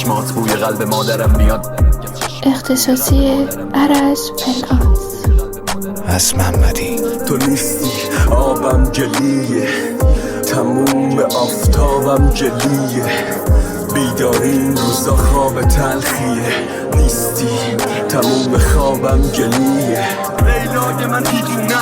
چشمات بوی قلب مادرم میاد. اختصاصی عرض فرکانس. از محمدی. تو نیستی آبم گلیه، تموم آفتابم جلیه، بیداری این روزا خواب تلخیه، نیستی تموم خوابم گلیه. لیلای من دیوونه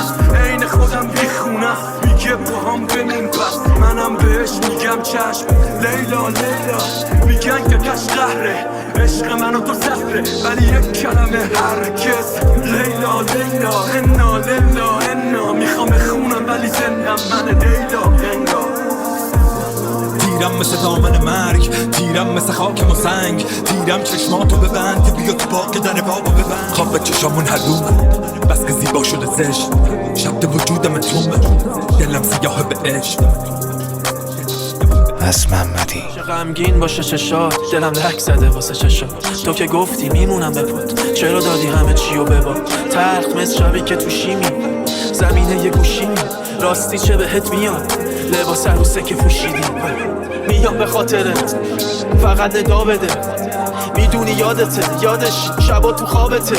عین خودم بیخونه، میگه پاهم بمون پس منم بهش میگم چشم. لیلا لیلا میگن که کش قهره، عشق من و تو زهره، ولی یک کلمه هرگز. لیلا لیلا انا لیلا انا، میخوام بخونم ولی زندم من لیلا انا. تیرم مثل دامن مرگ، تیرم مثل خاکم و سنگ، تیرم چشماتو ببند بیا تو باغ در بابا ببند. خواب چشامون هرومه بس که زیبا شده زشت، شب وجودم تومه دلم سیاه به عشق. از محمدی. غمگین باشه چشات، دلم لک زده واسه چشات. تو که گفتی میمونم به پات، چرا دادی همه چیو به باد؟ تلخ مثل شبی که تو شیمی زمینه یه گوشی، راستی چه بهت میاد لباس عروسه که پوشیدی؟ میام به خاطرت فقط نگاه بده، میدونی یادته یادش شبا تو خوابته،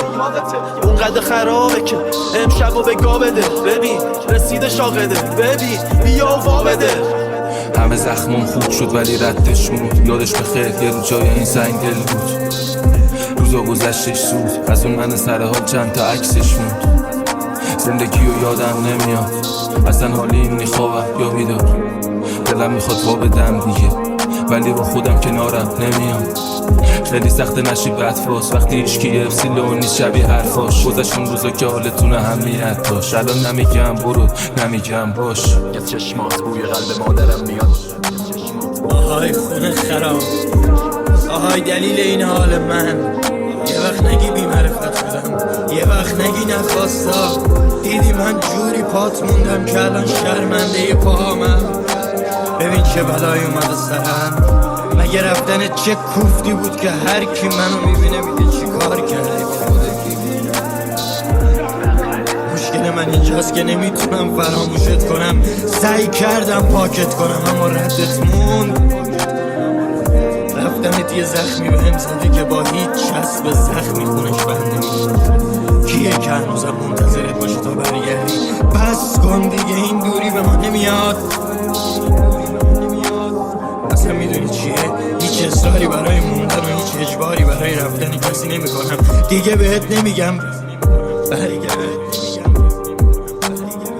اونقدر خرابه که امشبو به گا بده. ببین رسیده شاقده، ببین بیا و وا بده. همه زخمم خوب شد ولی ردش موند، یادش بخیر یه رو جای این سنگ دل بود. روزا گذشتش سود، از اون من سر حال چند تا عکسش موند. زندگی رو یادم نمیاد اصلا، حالی این خوابم یا بیدار. دلم میخواد خواب بدم دیگه ولی با خودم کنارم نمیاد. خیلی سخت نشی بدفاس وقتی ایشکی افسی لونی شبیه حرفاش. گذشت اون روزا که حالتون اهمیت داشت، الان نمیگم برو نمیگم باش. از چشمات بوی قلب مادرم میاد. آهای خونه خراب، آهای دلیل این حال من. یه وقت نگی بی معرفت بودم، یه وقت نگی نخواستا. دیدی من جوری پات موندم که الان شرمنده پاهامم. ببین چه بلایی اومده سرم، مگه رفتن چه کوفتی بود که هر کی منو میبینه میگه چی کار کردی با خودت. مشکل من اینجاست که نمیتونم فراموشت کنم، سعی کردم پاکت کنم اما ردت موند. رفتنت یه زخمی بهم زده که با هیچ چسب زخمی خونش بنده میشه. کیه که هنوزم منتظرت باشه تا برگردی؟ بس کن دیگه این دوری به ما نمیاد. اصلا میدونی چیه؟ هیچ اصراری برای موندن و هیچ اجباری برای رفتن کسی نمی کنم. دیگه بهت نمیگم برگرد.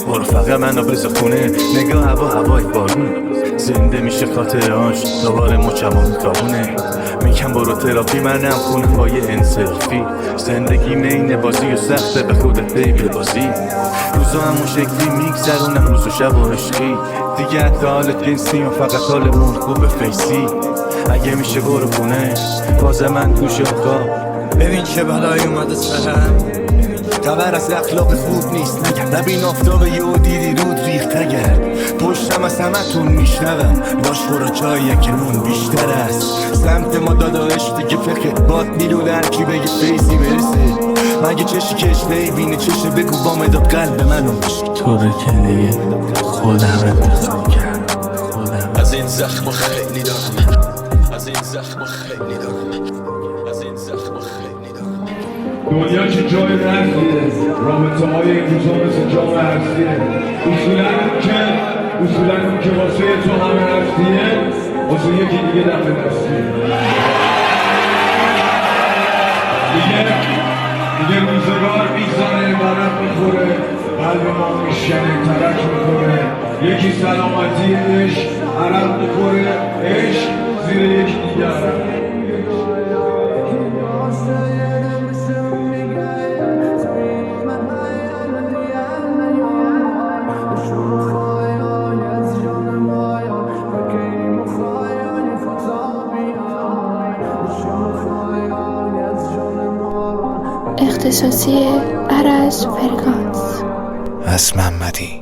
برو فقط منو بذار خونه، نگاه هوای بارون، زنده میشه خاطرهاش دوباره مچمو میتابونه. میگم برو تراپی، منم خونه های انصرافی. زندگی مین بازی و سخته به خودت بیبی بازی. روزا همون شکلی میگذرونم روز و شب و عشقی. دیگه حتی حالت جنسی و فقط حالمون خوب فیسی. اگه میشه برو خونه باز من تو شاقا. ببین چه بلایی اومده سرم، خبر از اخلاق خوب نیست نگرد. نبین آفتاب یهو دیدی رود ریخت نگرد. پشتم از همتون میشنوم باش خورا جاییه که نون بیشتر است. سمت ما داداش دیگه فکر باد میلونه، هرکی بگه فیزی برسه. مگه چشی کش نیبینه چشه بگو با مداد قلب منو طوره که دیگه خودم انتخاب کردم. از این زخم خیلی دارم، از این زخم خیلی دارم، از این زخم خیلی دارم. دنیا که جای رفتیه، رابطه های این روزا مثل جام هستیه. اصولا هم که واسه تو همه هستیه، واسه یکی دیگه دفعه دستیه. دیگه روزگار میزنه برم میخوره، قلب ما میشنه ترک میکنه. یکی سلامتی عشق عرق میخوره، عشق زیر یکی دیگه عرق. اختصاصی عرض فرکانس. از محمدی.